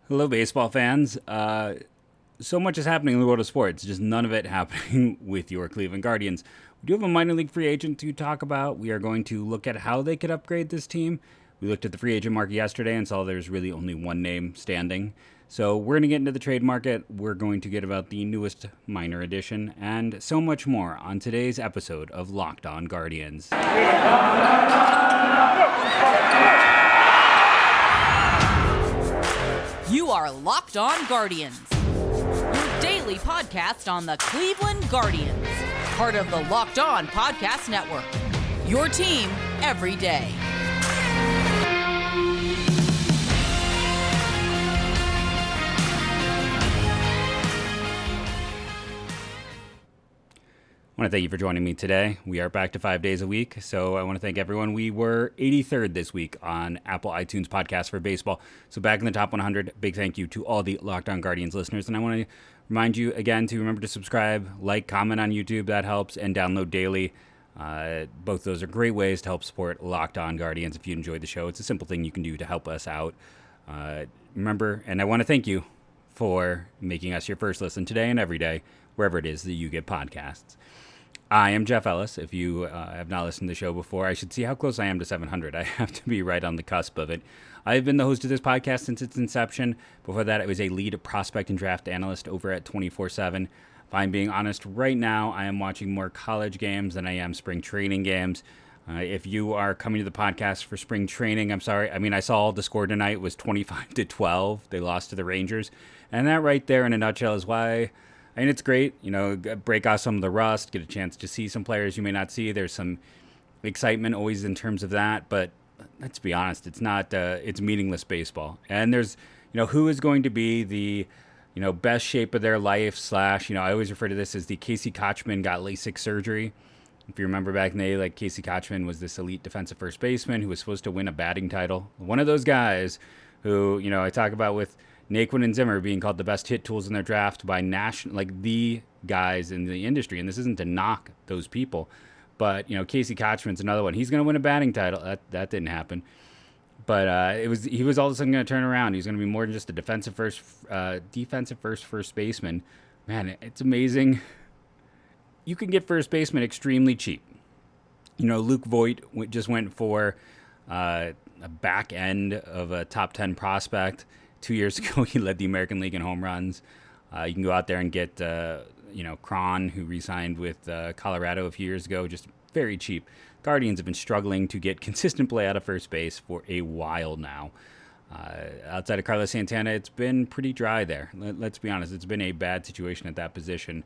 Hello, baseball fans. So much is happening in the world of sports, just none of it happening with your Cleveland Guardians. We do have a minor league free agent to talk about. We are going to look at how they could upgrade this team. We looked at the free agent market yesterday and saw there's really only one name standing. So we're going to get into the trade market. We're going to get about the newest minor edition and so much more on today's episode of Locked On Guardians. You are Locked On Guardians, your daily podcast on the Cleveland Guardians, part of the Locked On Podcast Network, your team every day. I want to thank you for joining me today. We are back to 5 days a week, so I want to thank everyone. We were 83rd this week on Apple iTunes Podcast for Baseball, so back in the top 100. Big thank you to all the Locked On Guardians listeners, and I want to remind you again to remember to subscribe, like, comment on YouTube, that helps, and download daily. Both those are great ways to help support Locked On Guardians if you enjoyed the show. It's a simple thing you can do to help us out. Remember, and I want to thank you for making us your first listen today and every day, wherever it is that you get podcasts. I am Jeff Ellis. If you have not listened to the show before, I should see how close I am to 700. I have to be right on the cusp of it. I've been the host of this podcast since its inception. Before that, I was a lead prospect and draft analyst over at 24/7. If I'm being honest, right now, I am watching more college games than I am spring training games. If you are coming to the podcast for spring training, I'm sorry. I mean, I saw the score tonight was 25-12. They lost to the Rangers. And that right there in a nutshell is why... I mean, it's great, break off some of the rust, get a chance to see some players you may not see. There's some excitement always in terms of that, but let's be honest, it's not, it's meaningless baseball. And there's, who is going to be the, best shape of their life / I always refer to this as the Casey Kotchman got LASIK surgery. If you remember back in the day, Casey Kotchman was this elite defensive first baseman who was supposed to win a batting title. One of those guys who, I talk about with Naquin and Zimmer being called the best hit tools in their draft by the guys in the industry. And this isn't to knock those people, but Casey Kotchman's another one. He's going to win a batting title. That didn't happen, but he was all of a sudden going to turn around. He's going to be more than just a defensive first baseman. Man, it's amazing. You can get first baseman extremely cheap. Luke Voigt just went for a back end of a top 10 prospect. 2 years ago, he led the American League in home runs. You can go out there and get, Cron, who re-signed with Colorado a few years ago, just very cheap. Guardians have been struggling to get consistent play out of first base for a while now. Outside of Carlos Santana, it's been pretty dry there. Let's be honest, it's been a bad situation at that position.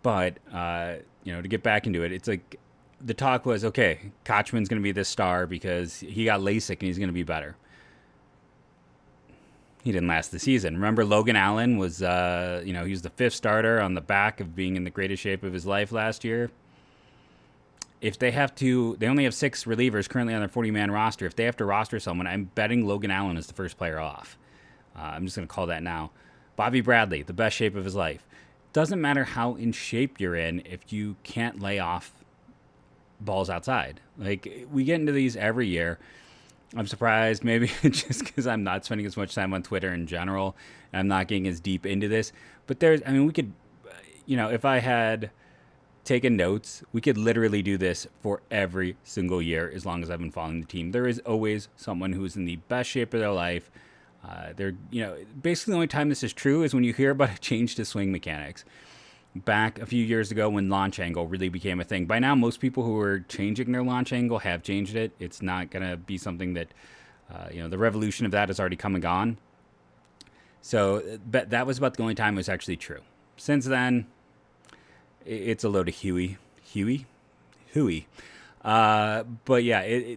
But, to get back into it, it's like the talk was, okay, Kotchman's going to be this star because he got LASIK and he's going to be better. He didn't last the season. Remember, Logan Allen was, he was the fifth starter on the back of being in the greatest shape of his life last year. If they only have 6 relievers currently on their 40-man roster. If they have to roster someone, I'm betting Logan Allen is the first player off. I'm just going to call that now. Bobby Bradley, the best shape of his life. Doesn't matter how in shape you're in if you can't lay off balls outside. We get into these every year. I'm surprised, maybe just because I'm not spending as much time on Twitter in general, and I'm not getting as deep into this. But we could, if I had taken notes, we could literally do this for every single year as long as I've been following the team. There is always someone who is in the best shape of their life. Basically the only time this is true is when you hear about a change to swing mechanics. Back a few years ago when launch angle really became a thing. By now, most people who are changing their launch angle have changed it. It's not going to be something that, the revolution of that has already come and gone. So but that was about the only time it was actually true. Since then, it's a load of hooey. But yeah,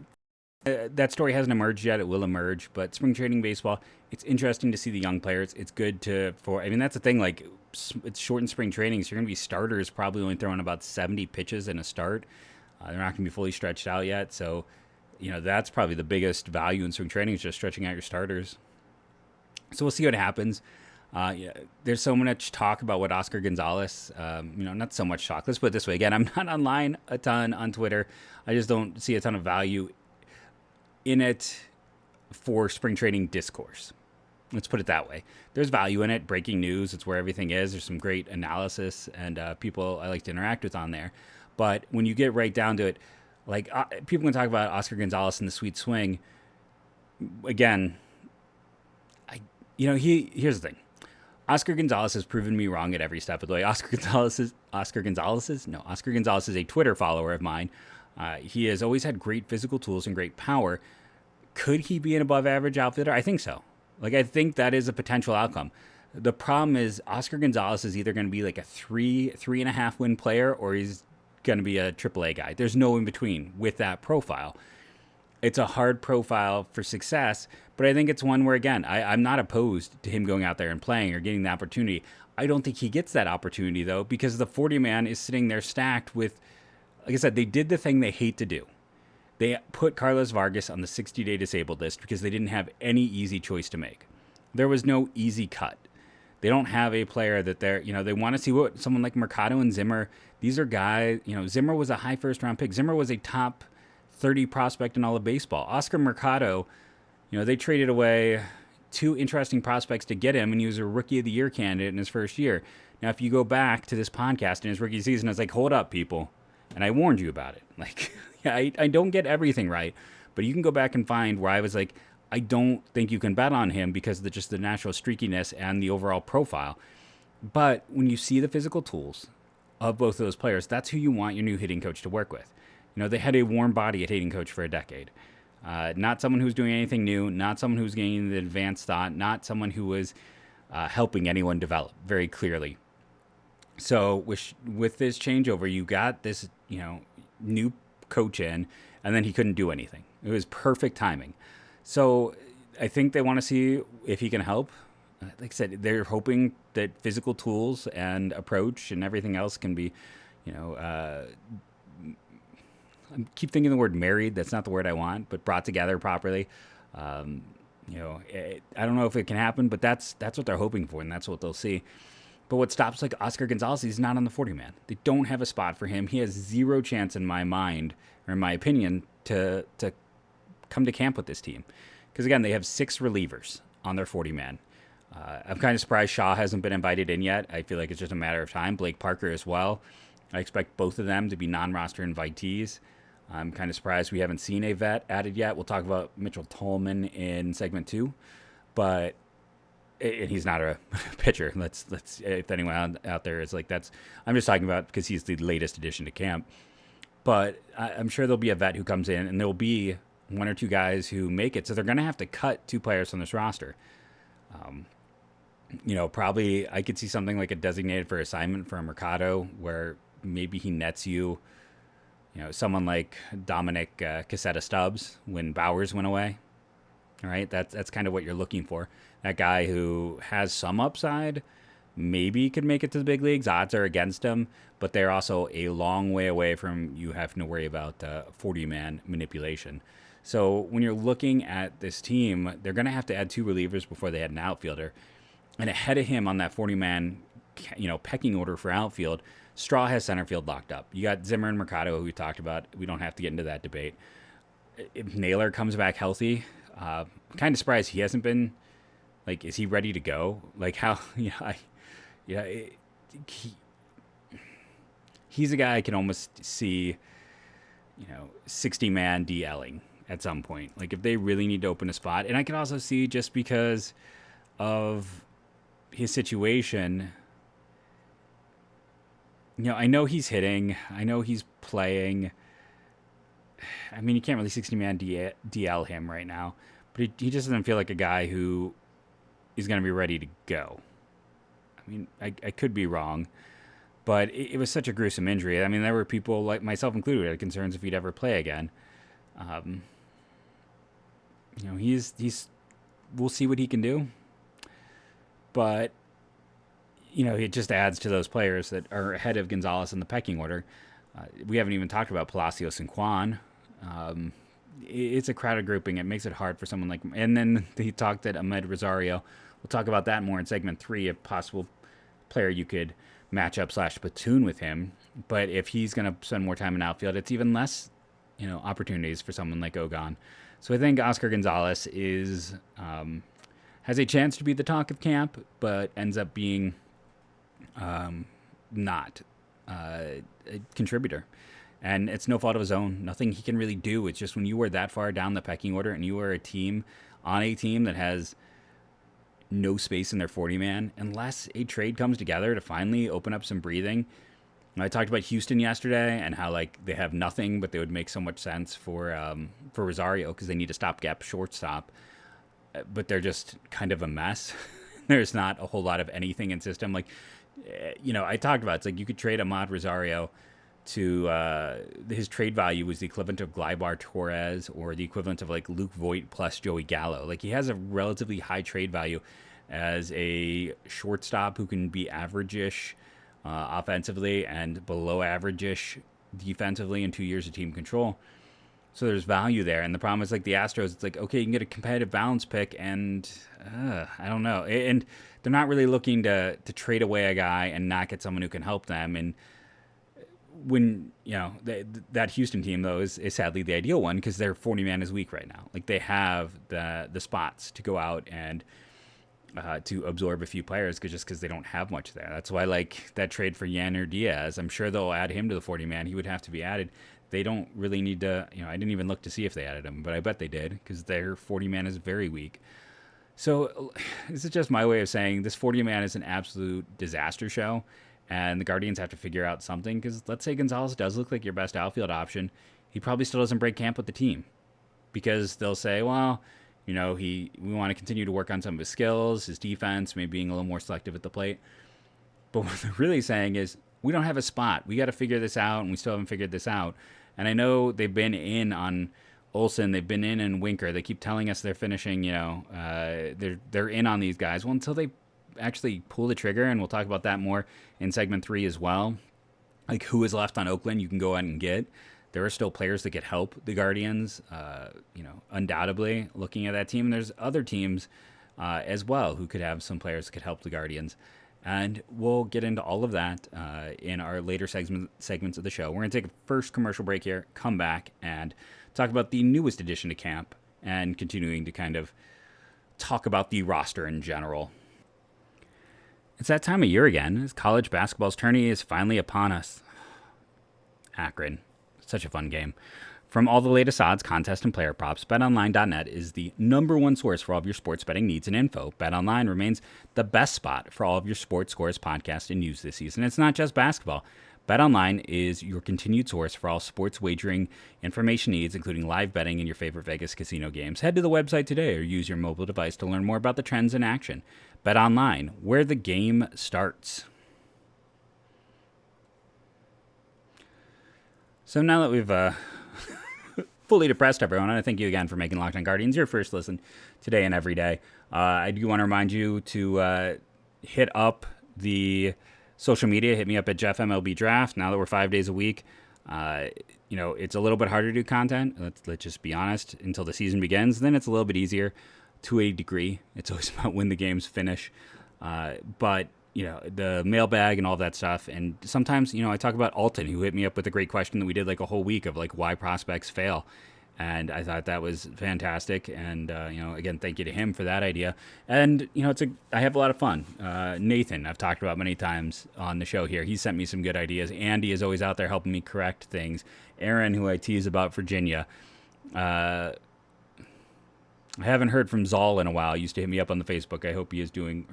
that story hasn't emerged yet. It will emerge. But spring training baseball, it's interesting to see the young players. It's good that's the thing, it's shortened spring training, so you're going to be starters probably only throwing about 70 pitches in a start. They're not going to be fully stretched out yet, so that's probably the biggest value in spring training is just stretching out your starters. So we'll see what happens. There's so much talk about what Oscar Gonzalez, not so much talk. Let's put it this way. Again, I'm not online a ton on Twitter. I just don't see a ton of value in it for spring training discourse. Let's put it that way. There's value in it. Breaking news, it's where everything is. There's some great analysis and people I like to interact with on there. But when you get right down to it, like people can talk about Oscar Gonzalez and the sweet swing. Again, here's the thing. Oscar Gonzalez has proven me wrong at every step of the way. Oscar Gonzalez is a Twitter follower of mine. He has always had great physical tools and great power. Could he be an above average outfielder? I think so. I think that is a potential outcome. The problem is Oscar Gonzalez is either going to be like a 3.5 win player, or he's going to be a AAA guy. There's no in between with that profile. It's a hard profile for success, but I think it's one where, again, I'm not opposed to him going out there and playing or getting the opportunity. I don't think he gets that opportunity, though, because the 40-man is sitting there stacked with, like I said, they did the thing they hate to do. They put Carlos Vargas on the 60-day disabled list because they didn't have any easy choice to make. There was no easy cut. They don't have a player that they want to see what someone like Mercado and Zimmer. These are guys, Zimmer was a high first-round pick. Zimmer was a top 30 prospect in all of baseball. Oscar Mercado, they traded away 2 interesting prospects to get him, and he was a Rookie of the Year candidate in his first year. Now, if you go back to this podcast in his rookie season, I was like, hold up, people. And I warned you about it. I don't get everything right, but you can go back and find where I was like, I don't think you can bet on him because of just the natural streakiness and the overall profile. But when you see the physical tools of both of those players, that's who you want your new hitting coach to work with. They had a warm body at hitting coach for a decade. Not someone who's doing anything new, not someone who's gaining the advanced thought, not someone who was helping anyone develop very clearly. So with this changeover, you got this, new coach in, and then he couldn't do anything. It was perfect timing. So I think they want to see if he can help. Like I said, they're hoping that physical tools and approach and everything else can be, I keep thinking the word married. That's not the word I want, but brought together properly. I don't know if it can happen, but that's what they're hoping for, and that's what they'll see. But what stops Oscar Gonzalez, he's not on the 40-man. They don't have a spot for him. He has zero chance in my mind, or in my opinion, to come to camp with this team. Because, again, they have 6 relievers on their 40-man. I'm kind of surprised Shaw hasn't been invited in yet. I feel like it's just a matter of time. Blake Parker as well. I expect both of them to be non-roster invitees. I'm kind of surprised we haven't seen a vet added yet. We'll talk about Mitchell Tolman in segment 2. But... and he's not a pitcher. Let's if anyone out there is like that's, I'm just talking about because he's the latest addition to camp. But I'm sure there'll be a vet who comes in, and there'll be 1 or 2 guys who make it. So they're going to have to cut 2 players from this roster. Probably I could see something like a designated for assignment for a Mercado where maybe he nets you, someone like Dominic Casetta Stubbs when Bowers went away. All right, that's kind of what you're looking for. That guy who has some upside, maybe could make it to the big leagues. Odds are against him, but they're also a long way away from you having to worry about 40-man manipulation. So when you're looking at this team, they're going to have to add 2 relievers before they add an outfielder. And ahead of him on that 40-man, pecking order for outfield, Straw has center field locked up. You got Zimmer and Mercado, who we talked about. We don't have to get into that debate. If Naylor comes back healthy, I'm kind of surprised he hasn't been. Is he ready to go? He's a guy I can almost see, 60-man DLing at some point. If they really need to open a spot. And I can also see just because of his situation, I know he's hitting. I know he's playing. I mean, you can't really 60-man DL him right now. But he just doesn't feel like a guy who is going to be ready to go. I mean, I could be wrong, but it was such a gruesome injury. I mean, there were people, like myself included, who had concerns if he'd ever play again. We'll see what he can do. But, it just adds to those players that are ahead of Gonzalez in the pecking order. We haven't even talked about Palacios and Kwan. It's a crowded grouping. It makes it hard for someone like... And then he talked at Ahmed Rosario. We'll talk about that more in segment 3, a possible player you could match up / platoon with him. But if he's going to spend more time in outfield, it's even less, opportunities for someone like Ogon. So I think Oscar Gonzalez is has a chance to be the talk of camp, but ends up being not a contributor. And it's no fault of his own. Nothing he can really do. It's just when you are that far down the pecking order and you are a team that has no space in their 40-man, unless a trade comes together to finally open up some breathing. I talked about Houston yesterday and how like they have nothing, but they would make so much sense for Rosario because they need a stopgap shortstop. But they're just kind of a mess. There's not a whole lot of anything in system. Like, I talked about, it's like you could trade Ahmad Rosario to his trade value was the equivalent of Gleyber Torres or the equivalent of like Luke Voigt plus Joey Gallo. Like he has a relatively high trade value as a shortstop who can be average-ish offensively and below average-ish defensively in 2 years of team control. So there's value there. And the problem is like the Astros, it's like, okay, you can get a competitive balance pick and I don't know. And they're not really looking to trade away a guy and not get someone who can help them. And when, that Houston team, though, is sadly the ideal one because their 40-man is weak right now. Like they have the spots to go out and to absorb a few players because they don't have much there. That's why like that trade for Yanner Diaz, I'm sure they'll add him to the 40-man. He would have to be added. They don't really need to, I didn't even look to see if they added him, but I bet they did because their 40-man is very weak. So this is just my way of saying this 40-man is an absolute disaster show, and the Guardians have to figure out something because let's say Gonzalez does look like your best outfield option. He probably still doesn't break camp with the team because they'll say, well, we want to continue to work on some of his skills, his defense, maybe being a little more selective at the plate. But what they're really saying is we don't have a spot. We got to figure this out, and we still haven't figured this out. And I know they've been in on Olsen, they've been in Winker. They keep telling us they're finishing, they're in on these guys. Well, until they actually pull the trigger, and we'll talk about that more in segment 3 as well. Like who is left on Oakland, you can go out and get. There are still players that could help the Guardians, undoubtedly looking at that team. And there's other teams as well who could have some players that could help the Guardians. And we'll get into all of that in our later segments of the show. We're going to take a first commercial break here, come back, and talk about the newest addition to camp and continuing to kind of talk about the roster in general. It's that time of year again. As college basketball's tourney is finally upon us. Akron. Such a fun game. From all the latest odds, contests, and player props, BetOnline.net is the number one source for all of your sports betting needs and info. BetOnline remains the best spot for all of your sports scores, podcasts, and news this season. It's not just basketball. BetOnline is your continued source for all sports wagering information needs, including live betting and your favorite Vegas casino games. Head to the website today or use your mobile device to learn more about the trends in action. BetOnline, where the game starts. So now that we've fully depressed everyone, and I thank you again for making Locked On Guardians your first listen today and every day. I do want to remind you to hit up the social media. Hit me up at Jeff MLB Draft. Now that we're 5 days a week, it's a little bit harder to do content. Let's just be honest. Until the season begins, then it's a little bit easier to a degree. It's always about when the games finish. But the mailbag and all that stuff. And sometimes, I talk about Alton, who hit me up with a great question that we did like a whole week of like why prospects fail. And I thought that was fantastic. And, again, thank you to him for that idea. And, I have a lot of fun. Nathan, I've talked about many times on the show here. He sent me some good ideas. Andy is always out there helping me correct things. Aaron, who I tease about Virginia. I haven't heard from Zoll in a while. He used to hit me up on the Facebook. I hope he is doing,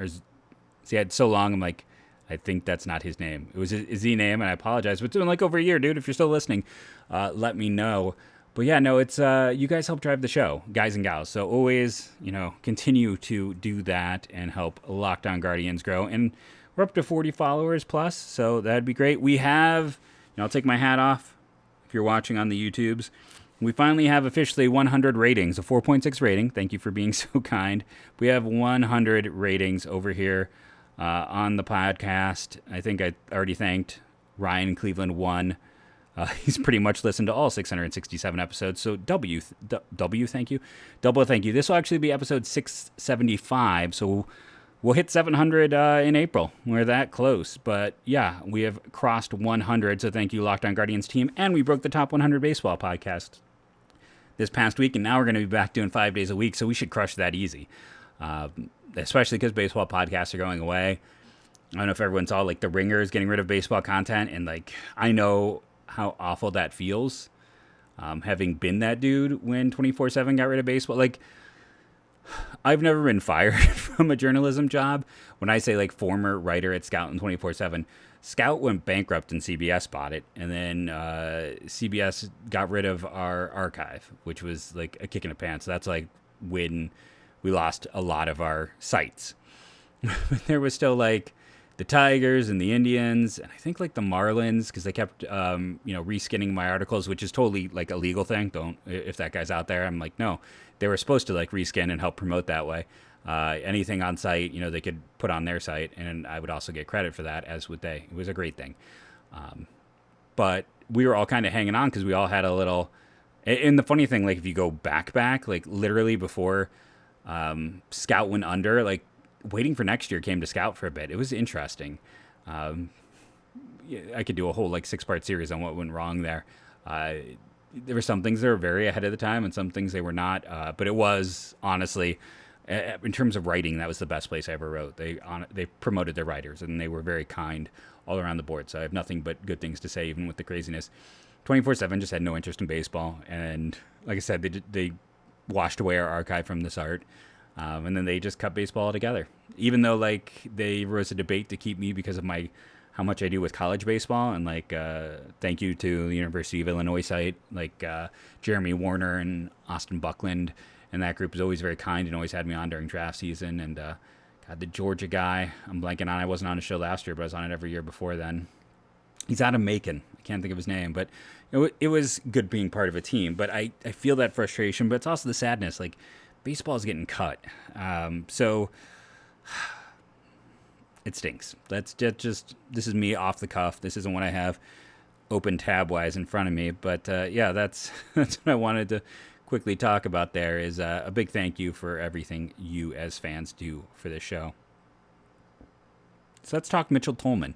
see, I had so long, I'm like, I think that's not his name. It was his Z-name, and I apologize. But it's been like over a year, dude. If you're still listening, let me know. But yeah, no, it's you guys help drive the show, guys and gals. So always, continue to do that and help Locked On Guardians grow. And we're up to 40 followers plus, so that'd be great. We have, I'll take my hat off if you're watching on the YouTubes. We finally have officially 100 ratings, a 4.6 rating. Thank you for being so kind. We have 100 ratings over here on the podcast. I think I already thanked Ryan Cleveland 1. He's pretty much listened to all 667 episodes. So W, thank you. Double thank you. This will actually be episode 675. So we'll hit 700 in April. We're that close. But yeah, we have crossed 100. So thank you, Locked On Guardians team. And we broke the top 100 baseball podcast this past week. And now we're going to be back doing 5 days a week. So we should crush that easy. especially because baseball podcasts are going away. I don't know if everyone saw like The Ringer is getting rid of baseball content, and like I know how awful that feels. Having been that dude when 24/7 got rid of baseball, like I've never been fired from a journalism job. When I say like former writer at Scout and 24/7, Scout went bankrupt and CBS bought it, and then CBS got rid of our archive, which was like a kick in the pants. So that's like when we lost a lot of our sites. There was still like the Tigers and the Indians, and I think like the Marlins, because they kept reskinning my articles, which is totally like a legal thing. Don't, if that guy's out there, I'm like, no, they were supposed to like reskin and help promote that way. Anything on site, they could put on their site, and I would also get credit for that, as would they. It was a great thing. But we were all kind of hanging on because we all had a little. And the funny thing, like if you go back, like literally before Scout went under, like waiting for next year came to Scout for a bit. It was interesting. I could do a whole like 6-part series on what went wrong there. There were some things that were very ahead of the time and some things they were not. But it was honestly, in terms of writing, that was the best place I ever wrote. They promoted their writers and they were very kind all around the board. So I have nothing but good things to say, even with the craziness. 24/7 just had no interest in baseball. And like I said, they washed away our archive from the start. And then they just cut baseball altogether. Even though like there was a debate to keep me because of how much I do with college baseball, and like thank you to the University of Illinois site, like Jeremy Warner and Austin Buckland, and that group is always very kind and always had me on during draft season. And God, the Georgia guy, I'm blanking on. I wasn't on his show last year, but I was on it every year before then. He's out of Macon. I can't think of his name, but it was good being part of a team. But I feel that frustration, but it's also the sadness. Like baseball is getting cut, so it stinks. That's just this is me off the cuff. This isn't what I have open tab wise in front of me. But yeah, that's what I wanted to quickly talk about. There is a big thank you for everything you as fans do for this show. So let's talk Mitchell Tolman,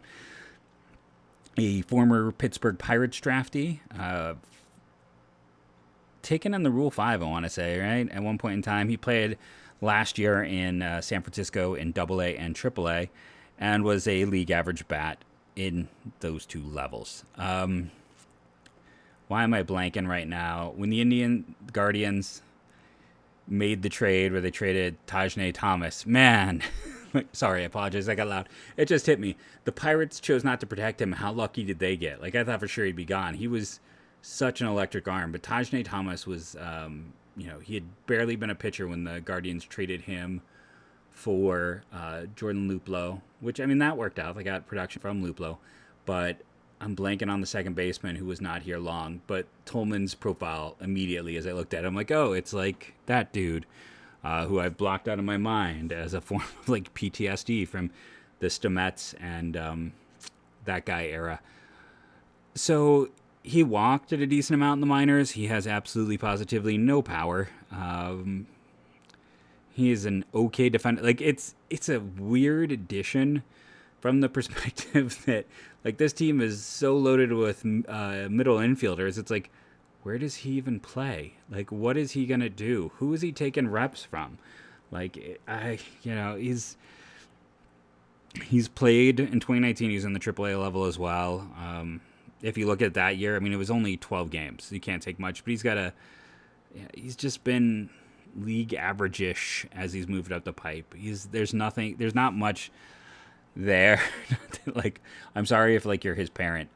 a former Pittsburgh Pirates draftee, taken in the Rule 5, I want to say, right? At one point in time, he played last year in San Francisco in AA and AAA, and was a league average bat in those two levels. Why am I blanking right now? When the Indian Guardians made the trade where they traded Tajane Thomas, man, sorry, I apologize, I got loud. It just hit me. The Pirates chose not to protect him. How lucky did they get? Like, I thought for sure he'd be gone. He was such an electric arm, but Tajane Thomas was, he had barely been a pitcher when the Guardians traded him for Jordan Luplow, which, I mean, that worked out. They got production from Luplow, but I'm blanking on the second baseman who was not here long. But Tolman's profile immediately, as I looked at him, I'm like, oh, it's like that dude who I've blocked out of my mind as a form of like PTSD from the Stamets and that guy era. So he walked at a decent amount in the minors. He has absolutely positively no power. He is an okay defender. Like it's a weird addition from the perspective that like this team is so loaded with middle infielders. It's like, where does he even play? Like, what is he gonna do? Who is he taking reps from? Like, he's played in 2019. He's in the AAA level as well. If you look at that year, I mean, it was only 12 games. So you can't take much, but he's just been league average-ish as he's moved up the pipe. There's not much there. Like, I'm sorry if like you're his parent.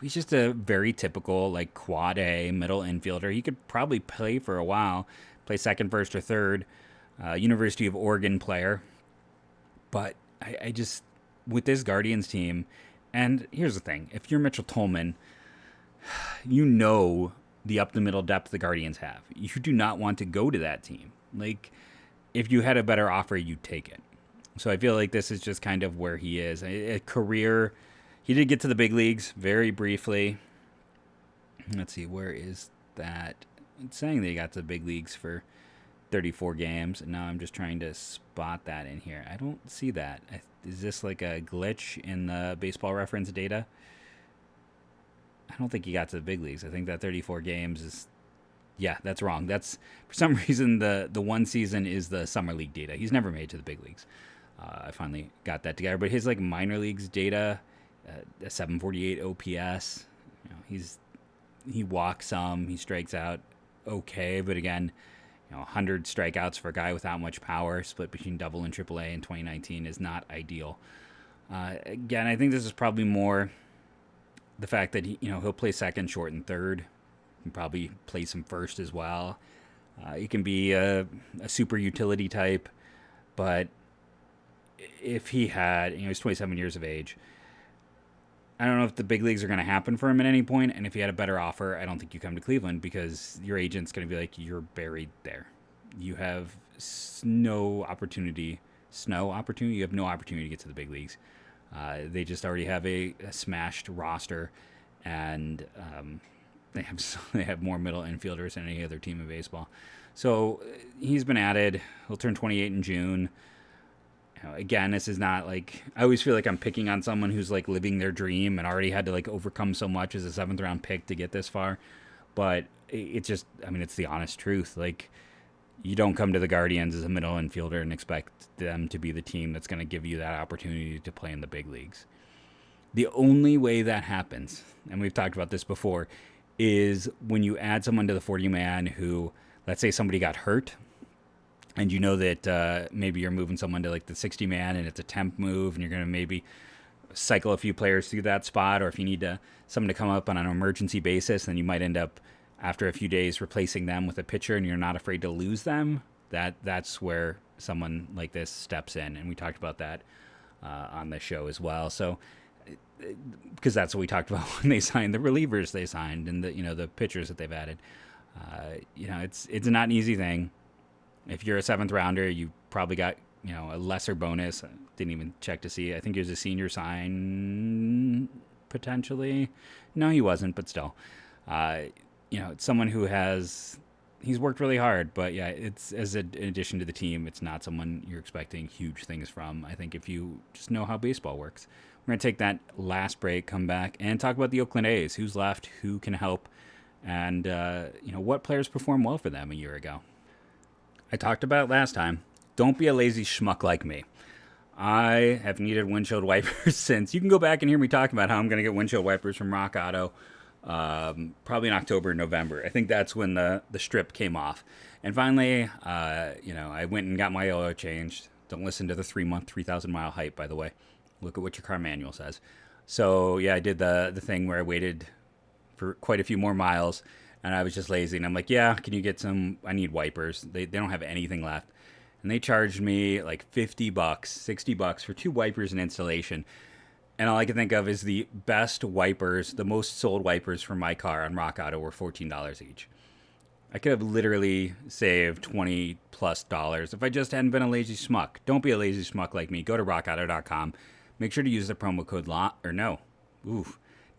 He's just a very typical like quad A middle infielder. He could probably play for a while, play second, first, or third. University of Oregon player. But I just, with this Guardians team, and here's the thing, if you're Mitchell Tolman, you know the up-the-middle depth the Guardians have. You do not want to go to that team. Like, if you had a better offer, you'd take it. So I feel like this is just kind of where he is. A career, he did get to the big leagues very briefly. Let's see, where is that? It's saying that he got to the big leagues for 34 games, and now I'm just trying to spot that in here. I don't see that. Is this like a glitch in the Baseball Reference data? I don't think he got to the big leagues. I think that 34 games is Yeah, that's wrong. That's for some reason the one season is the summer league data. He's never made to the big leagues. I finally got that together, but his like minor leagues data, a 748 OPS. He walks some, he strikes out okay, but again, 100 strikeouts for a guy without much power, split between Double and Triple A in 2019 is not ideal. Again, I think this is probably more the fact that he'll play second, short, and third. He can probably play some first as well. He can be a super utility type, but if he had, he's 27 years of age. I don't know if the big leagues are going to happen for him at any point, and if he had a better offer, I don't think you come to Cleveland because your agent's going to be like, you're buried there. You have no opportunity. You have no opportunity to get to the big leagues. They just already have a smashed roster, and they have more middle infielders than any other team in baseball. So he's been added. He'll turn 28 in June. Again, this is not like, I always feel like I'm picking on someone who's like living their dream and already had to like overcome so much as a 7th round pick to get this far. But it's just, it's the honest truth. Like, you don't come to the Guardians as a middle infielder and expect them to be the team that's going to give you that opportunity to play in the big leagues. The only way that happens, and we've talked about this before, is when you add someone to the 40-man who, let's say somebody got hurt, and you know that maybe you're moving someone to like the 60-man and it's a temp move, and you're going to maybe cycle a few players through that spot, or if you need someone to come up on an emergency basis, then you might end up after a few days replacing them with a pitcher, and you're not afraid to lose them. That's where someone like this steps in, and we talked about that on the show as well. So because that's what we talked about when they signed the relievers they signed and the pitchers that they've added. It's not an easy thing. If you're a 7th rounder, you probably got a lesser bonus. I didn't even check to see. I think he was a senior sign potentially. No, he wasn't, but still. It's someone who he's worked really hard, but yeah, it's in addition to the team, it's not someone you're expecting huge things from. I think if you just know how baseball works. We're going to take that last break, come back, and talk about the Oakland A's. Who's left, who can help, and what players performed well for them a year ago. I talked about last time, don't be a lazy schmuck like me. I have needed windshield wipers since. You can go back and hear me talking about how I'm going to get windshield wipers from Rock Auto probably in October or November. I think that's when the strip came off. And finally, I went and got my oil changed. Don't listen to the 3-month, 3,000-mile hype, by the way. Look at what your car manual says. So, yeah, I did the thing where I waited for quite a few more miles, and I was just lazy. And I'm like, yeah, can you get some? I need wipers. They don't have anything left. And they charged me like $50, $60 for 2 wipers and installation. And all I can think of is the best wipers, the most sold wipers for my car on Rock Auto were $14 each. I could have literally saved $20+ if I just hadn't been a lazy schmuck. Don't be a lazy schmuck like me. Go to rockauto.com. Make sure to use the promo code no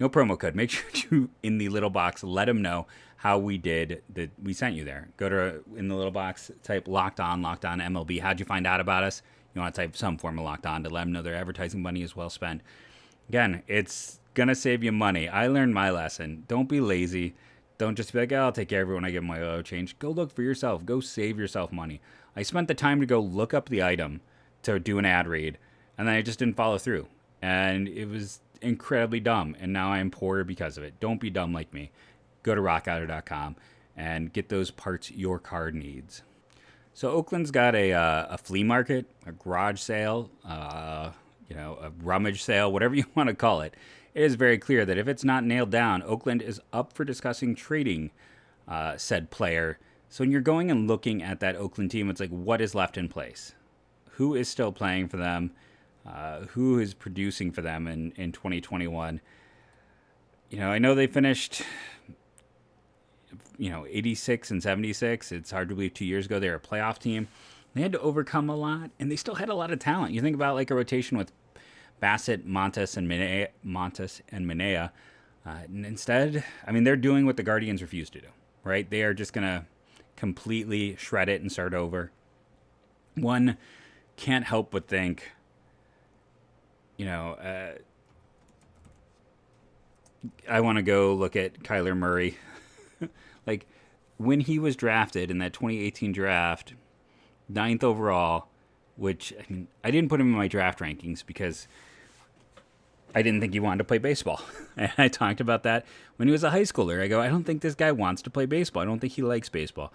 promo code. Make sure to, in the little box, let them know how we did that we sent you there. Go to, in the little box, type Locked On MLB. How'd you find out about us? You want to type some form of Locked On to let them know their advertising money is well spent. Again, it's going to save you money. I learned my lesson. Don't be lazy. Don't just be like, I'll take care of it when I get my oil change. Go look for yourself. Go save yourself money. I spent the time to go look up the item to do an ad read, and then I just didn't follow through. And it was incredibly dumb, and now I am poorer because of it. Don't be dumb like me. Go to rockauto.com and get those parts your car needs. So Oakland's got a flea market, a garage sale, a rummage sale, whatever you want to call it. It is very clear that if it's not nailed down, Oakland is up for discussing trading said player. So when you're going and looking at that Oakland team, it's like, what is left in place? Who is still playing for them? Who is producing for them in 2021? I know they finished 86 and 76. It's hard to believe 2 years ago they were a playoff team. They had to overcome a lot, and they still had a lot of talent. You think about like a rotation with Bassett, Montes, and Minea. And instead, they're doing what the Guardians refuse to do, right? They are just going to completely shred it and start over. One can't help but think, I want to go look at Kyler Murray. Like, when he was drafted in that 2018 draft, 9th overall, which, I mean, I didn't put him in my draft rankings because I didn't think he wanted to play baseball. And I talked about that when he was a high schooler. I go, I don't think this guy wants to play baseball. I don't think he likes baseball.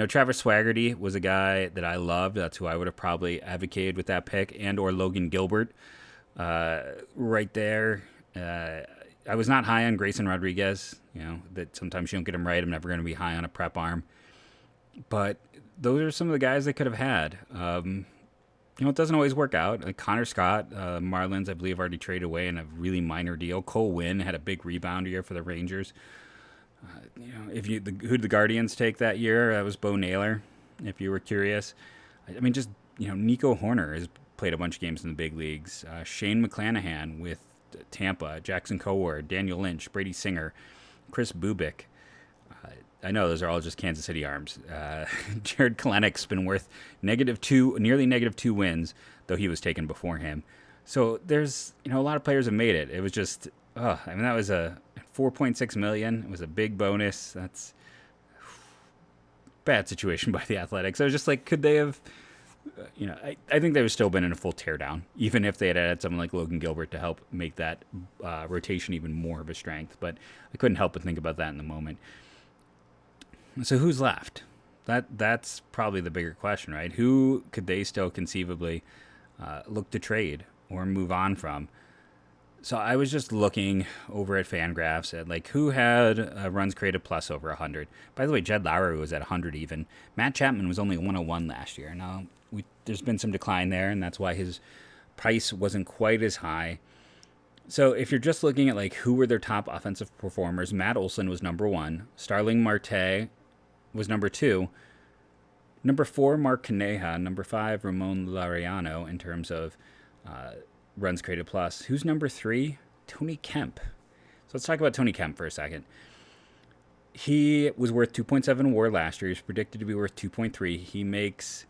Travis Swaggerty was a guy that I loved. That's who I would have probably advocated with that pick, and or Logan Gilbert right there. I was not high on Grayson Rodriguez. That sometimes you don't get him right. I'm never going to be high on a prep arm. But those are some of the guys they could have had. It doesn't always work out. Like Connor Scott, Marlins, I believe, already traded away in a really minor deal. Cole Winn had a big rebound year for the Rangers. Who did the Guardians take that year? That was Bo Naylor, if you were curious. I mean, just, Nico Horner has played a bunch of games in the big leagues. Shane McClanahan with Tampa, Jackson Kowar, Daniel Lynch, Brady Singer, Chris Bubik. I know those are all just Kansas City arms. Jared Kalenick's been worth nearly -2 wins, though he was taken before him. So there's, a lot of players have made it. It was just, that was a $4.6 million. It was a big bonus. That's bad situation by the Athletics. I was just like, could they have, I think they would still been in a full teardown, even if they had added someone like Logan Gilbert to help make that rotation even more of a strength. But I couldn't help but think about that in the moment. So who's left? That's probably the bigger question, right? Who could they still conceivably look to trade or move on from? So I was just looking over at Fangraphs at like who had runs created plus over 100. By the way, Jed Lowry was at 100 even. Matt Chapman was only 101 last year. Now there's been some decline there, and that's why his price wasn't quite as high. So if you're just looking at like who were their top offensive performers, Matt Olson was number 1. Starling Marte was number 2. Number 4, Mark Caneja. Number 5, Ramon Laureano in terms of runs created plus. Who's number 3? Tony Kemp. So let's talk about Tony Kemp for a second. He was worth 2.7 WAR last year. He's predicted to be worth 2.3. He makes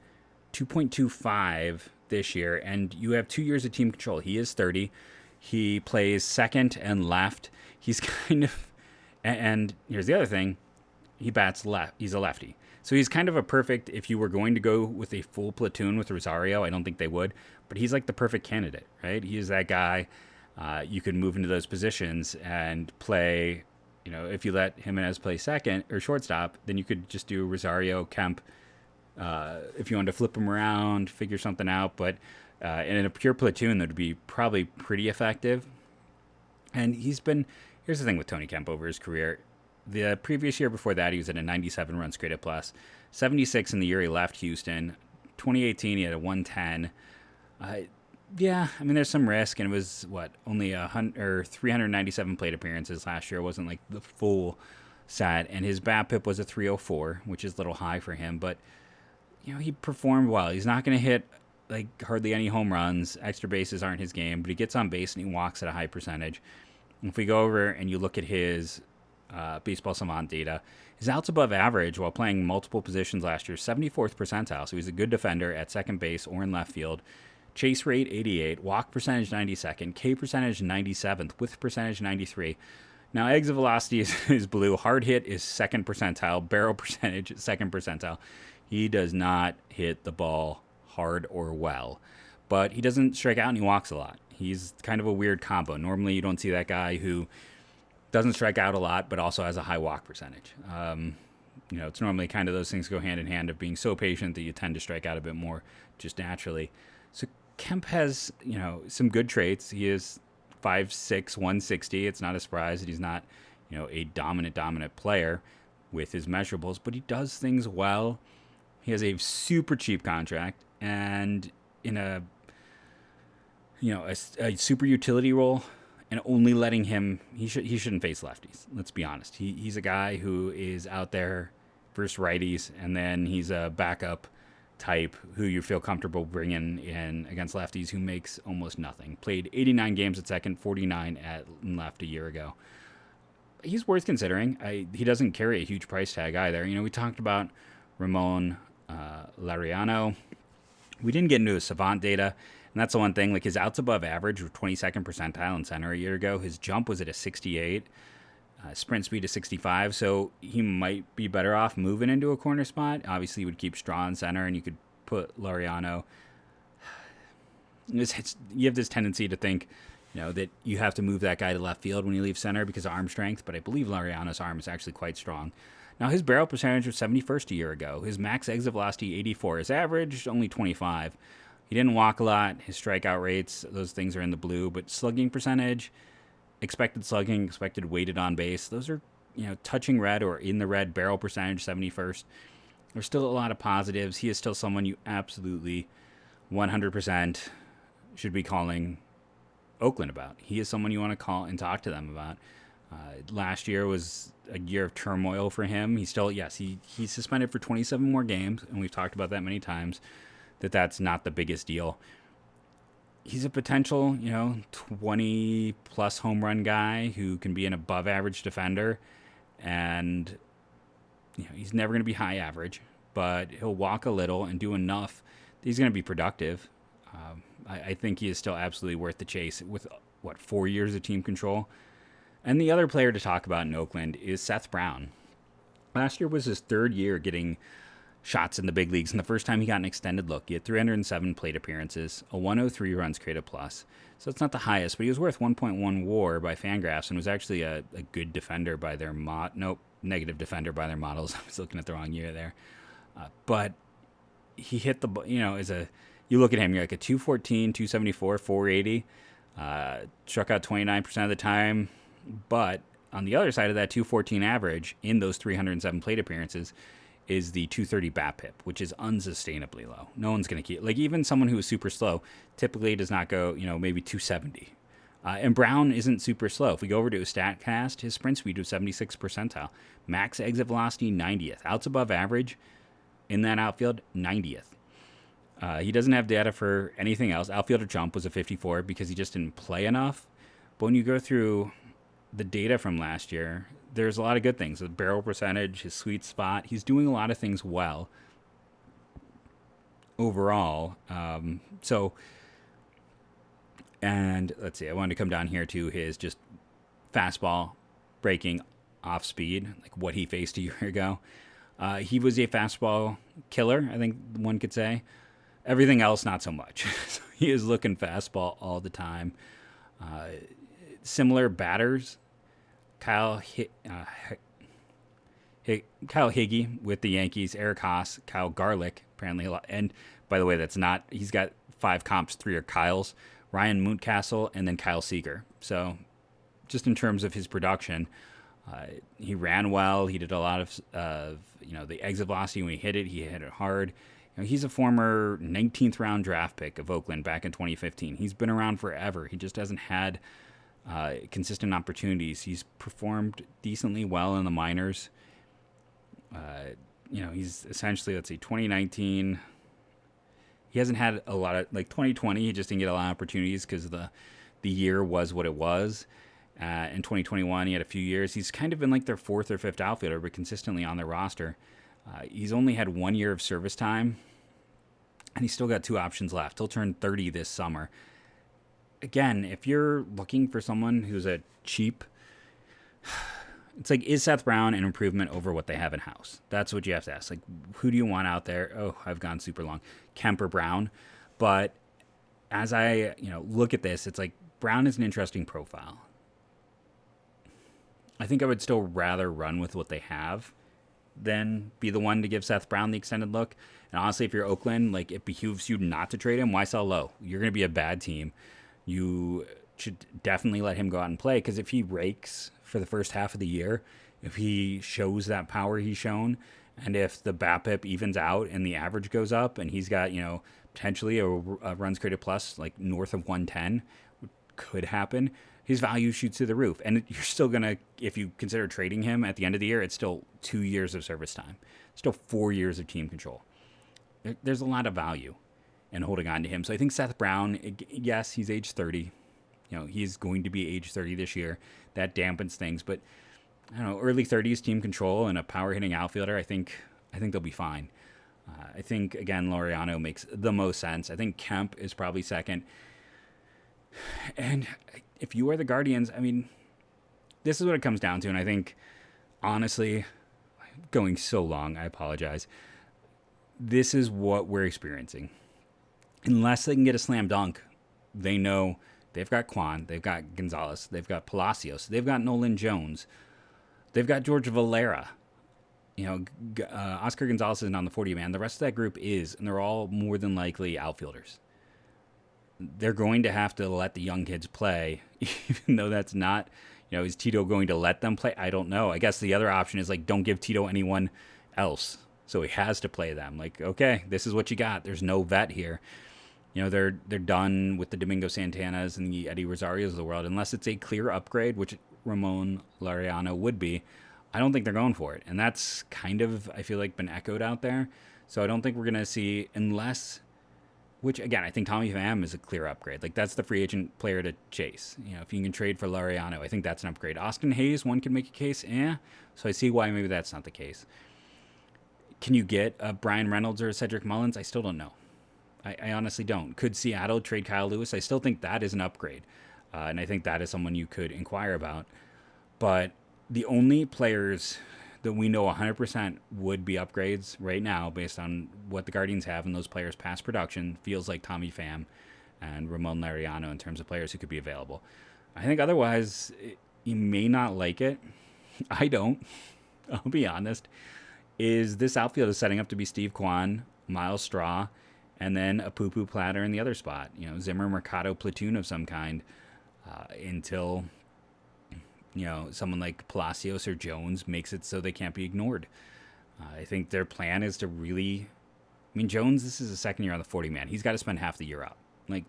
2.25 this year, and you have 2 years of team control. He is 30. He plays second and left. He's kind of, and here's the other thing, he bats left. He's a lefty. So he's kind of a perfect, if you were going to go with a full platoon with Rosario, I don't think they would, but he's like the perfect candidate, right? He's that guy you could move into those positions and play, if you let Jimenez play second or shortstop, then you could just do Rosario, Kemp, if you wanted to flip him around, figure something out, but in a pure platoon, that would be probably pretty effective. And here's the thing with Tony Kemp over his career. The previous year before that, he was at a 97 runs created plus, 76 in the year he left Houston. 2018, he had a 110. There's some risk, and it was only 397 plate appearances last year. It wasn't like the full set, and his BABIP was a 304, which is a little high for him, but he performed well. He's not going to hit like hardly any home runs. Extra bases aren't his game, but he gets on base and he walks at a high percentage. If we go over and you look at his Baseball Savant data, his outs above average while playing multiple positions last year, 74th percentile. So he's a good defender at second base or in left field. Chase rate 88, walk percentage 92nd, K percentage 97th, whiff percentage 93. Now exit velocity is blue. Hard hit is second percentile. Barrel percentage second percentile. He does not hit the ball hard or well, but he doesn't strike out and he walks a lot. He's kind of a weird combo. Normally you don't see that guy who doesn't strike out a lot, but also has a high walk percentage. It's normally kind of those things go hand in hand of being so patient that you tend to strike out a bit more just naturally. So Kemp has, some good traits. He is 5'6", 160. It's not a surprise that he's not, a dominant player with his measurables, but he does things well. He has a super cheap contract, and in a super utility role, and only letting him, he shouldn't face lefties. Let's be honest. He's a guy who is out there versus righties, and then he's a backup type who you feel comfortable bringing in against lefties, who makes almost nothing. Played 89 games at second, 49 at left a year ago. He's worth considering. He doesn't carry a huge price tag either. We talked about Ramon Laureano. We didn't get into his Savant data, and that's the one thing. Like his outs above average were 22nd percentile in center a year ago. His jump was at a 68. Sprint speed is 65, so he might be better off moving into a corner spot. Obviously, you would keep Straw in center, and you could put Laureano. You have this tendency to think, that you have to move that guy to left field when you leave center because of arm strength, but I believe Laureano's arm is actually quite strong. Now, his barrel percentage was 71st a year ago. His max exit velocity, 84. His average, only 25. He didn't walk a lot. His strikeout rates, those things are in the blue, but slugging percentage, expected slugging, expected weighted on base, those are, touching red or in the red. Barrel percentage, 71st. There's still a lot of positives. He is still someone you absolutely 100% should be calling Oakland about. He is someone you want to call and talk to them about. Last year was a year of turmoil for him. He's suspended for 27 more games, and we've talked about that many times, that's not the biggest deal. He's a potential, 20-plus home run guy who can be an above-average defender, and he's never going to be high average, but he'll walk a little and do enough that he's going to be productive. I think he is still absolutely worth the chase with, 4 years of team control. And the other player to talk about in Oakland is Seth Brown. Last year was his third year getting shots in the big leagues, and the first time he got an extended look. He had 307 plate appearances, a 103 runs created plus. So it's not the highest, but he was worth 1.1 WAR by Fangraphs and was actually a good defender by their negative defender by their models. I was looking at the wrong year there. But he hit the, you look at him, you're like a 214, 274, 480, struck out 29% of the time. But on the other side of that 214 average in those 307 plate appearances is the 230 BAPIP, which is unsustainably low. No one's going to keep, even someone who is super slow typically does not go, maybe 270. And Brown isn't super slow. If we go over to his StatCast, his sprint speed was 76th percentile. Max exit velocity, 90th. Outs above average in that outfield, 90th. He doesn't have data for anything else. Outfielder jump was a 54 because he just didn't play enough. But when you go through the data from last year, there's a lot of good things. The barrel percentage, his sweet spot. He's doing a lot of things well overall. And let's see, I wanted to come down here to his just fastball breaking off speed, like what he faced a year ago. He was a fastball killer, I think one could say. Everything else, not so much. So he is looking fastball all the time. Similar batters, Kyle Higgy with the Yankees, Eric Haas, Kyle Garlick, apparently a lot. And by the way, he's got 5 comps, 3 are Kyle's, Ryan Mountcastle, and then Kyle Seager. So just in terms of his production, he ran well. He did a lot of, the exit velocity when he hit it hard. He's a former 19th round draft pick of Oakland back in 2015. He's been around forever. He just hasn't had consistent opportunities. He's performed decently well in the minors. He's essentially, 2019. He hasn't had a lot of, 2020, he just didn't get a lot of opportunities because the year was what it was. In 2021, he had a few years. He's kind of been like their 4th or 5th outfielder, but consistently on their roster. He's only had 1 year of service time, and he's still got 2 options left. He'll turn 30 this summer. Again, if you're looking for someone who's a cheap, it's is Seth Brown an improvement over what they have in-house? That's what you have to ask. Who do you want out there? Oh, I've gone super long. Kemp or Brown. But as I, look at this, it's Brown is an interesting profile. I think I would still rather run with what they have than be the one to give Seth Brown the extended look. And honestly, if you're Oakland, it behooves you not to trade him. Why sell low? You're going to be a bad team. You should definitely let him go out and play, because if he rakes for the first half of the year, if he shows that power he's shown, and if the BAPIP evens out and the average goes up and he's got, potentially a runs created plus north of 110, could happen, his value shoots through the roof. And you're still going to, if you consider trading him at the end of the year, it's still 2 years of service time, still 4 years of team control. There's a lot of value in holding on to him. So I think Seth Brown, yes, he's age 30. He's going to be age 30 this year. That dampens things. But, I don't know, early 30s team control and a power hitting outfielder, I think they'll be fine. I think, again, Laureano makes the most sense. I think Kemp is probably second. And if you are the Guardians, this is what it comes down to. And I think, honestly, going so long, I apologize. This is what we're experiencing. Unless they can get a slam dunk, they know they've got Kwan, they've got Gonzalez, they've got Palacios, they've got Nolan Jones, they've got George Valera. Oscar Gonzalez isn't on the 40-man. The rest of that group is, and they're all more than likely outfielders. They're going to have to let the young kids play, even though that's not, is Tito going to let them play? I don't know. I guess the other option is, don't give Tito anyone else. So he has to play them. Okay, this is what you got. There's no vet here. They're done with the Domingo Santanas and the Eddie Rosarios of the world. Unless it's a clear upgrade, which Ramon Laureano would be, I don't think they're going for it. And that's kind of, I feel like, been echoed out there. So I don't think we're going to see, unless, which, again, I think Tommy Pham is a clear upgrade. That's the free agent player to chase. If you can trade for Laureano, I think that's an upgrade. Austin Hayes, one can make a case, So I see why maybe that's not the case. Can you get a Brian Reynolds or a Cedric Mullins? I still don't know. I honestly don't. Could Seattle trade Kyle Lewis? I still think that is an upgrade. And I think that is someone you could inquire about. But the only players that we know 100% would be upgrades right now, based on what the Guardians have and those players' past production, feels like Tommy Pham and Ramon Laureano in terms of players who could be available. I think otherwise, you may not like it. I don't. I'll be honest. This outfield is setting up to be Steve Kwan, Miles Straw, and then a poo-poo platter in the other spot. Zimmer Mercado platoon of some kind until someone like Palacios or Jones makes it so they can't be ignored. I think their plan is to really... Jones, this is his second year on the 40-man. He's got to spend half the year out.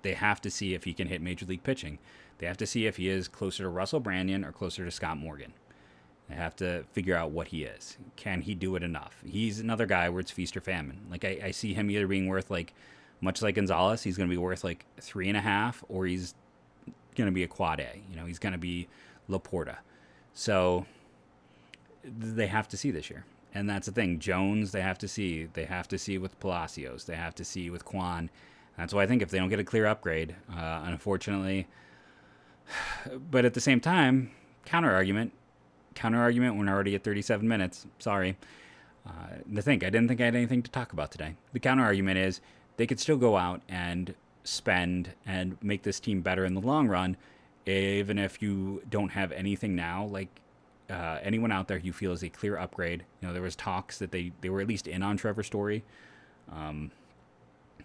They have to see if he can hit Major League pitching. They have to see if he is closer to Russell Branyan or closer to Scott Morgan. They have to figure out what he is. Can he do it enough? He's another guy where it's feast or famine. I see him either being worth, much like Gonzalez, he's going to be worth 3.5, or he's going to be a quad A. He's going to be Laporta. So they have to see this year. And that's the thing. Jones, they have to see. They have to see with Palacios. They have to see with Kwan. That's why I think if they don't get a clear upgrade, unfortunately. But at the same time, counter argument, we're already at 37 minutes. Sorry. I didn't think I had anything to talk about today. The counter argument is they could still go out and spend and make this team better in the long run, even if you don't have anything now. Anyone out there you feel is a clear upgrade. There was talks that they were at least in on Trevor Story.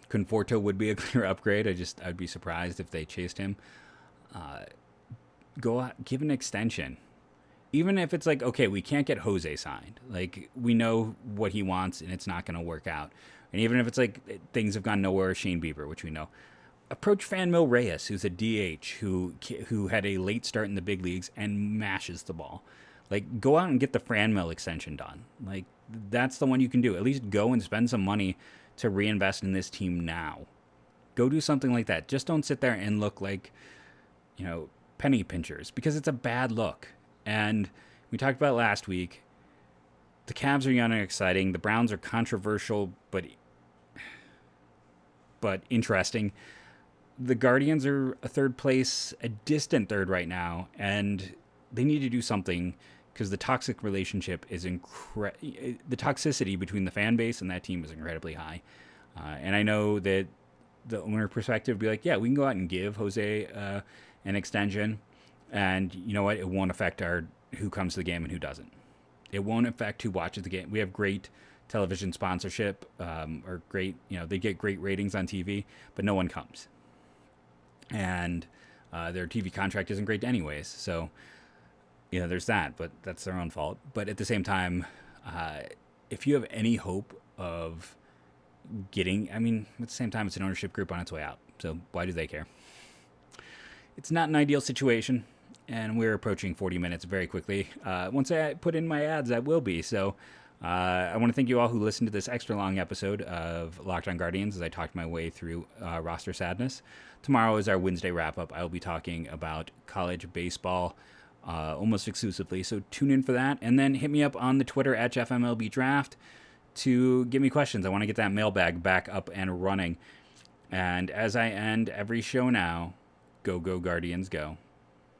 Conforto would be a clear upgrade. I'd be surprised if they chased him. Go out, give an extension. Even if it's okay, we can't get Jose signed. We know what he wants, and it's not going to work out. And even if it's things have gone nowhere, Shane Bieber, which we know. Approach Fanmil Reyes, who's a DH, who had a late start in the big leagues and mashes the ball. Go out and get the Franmil extension done. That's the one you can do. At least go and spend some money to reinvest in this team now. Go do something like that. Just don't sit there and look like, penny pinchers, because it's a bad look. And we talked about last week, the Cavs are young and exciting. The Browns are controversial, but interesting. The Guardians are a third place, a distant third right now, and they need to do something because the toxic relationship is the toxicity between the fan base and that team is incredibly high. And I know that the owner perspective would be yeah, we can go out and give Jose an extension. And you know what? It won't affect who comes to the game and who doesn't. It won't affect who watches the game. We have great television sponsorship, or great, they get great ratings on TV, but no one comes. And their TV contract isn't great anyways. So, there's that, but that's their own fault. But at the same time, if you have any hope of getting, at the same time, it's an ownership group on its way out. So why do they care? It's not an ideal situation. And we're approaching 40 minutes very quickly. Once I put in my ads, that will be. So I want to thank you all who listened to this extra long episode of Locked On Guardians as I talked my way through roster sadness. Tomorrow is our Wednesday wrap-up. I will be talking about college baseball almost exclusively. So tune in for that. And then hit me up on the Twitter at JeffMLBDraft to give me questions. I want to get that mailbag back up and running. And as I end every show now, go Guardians, go.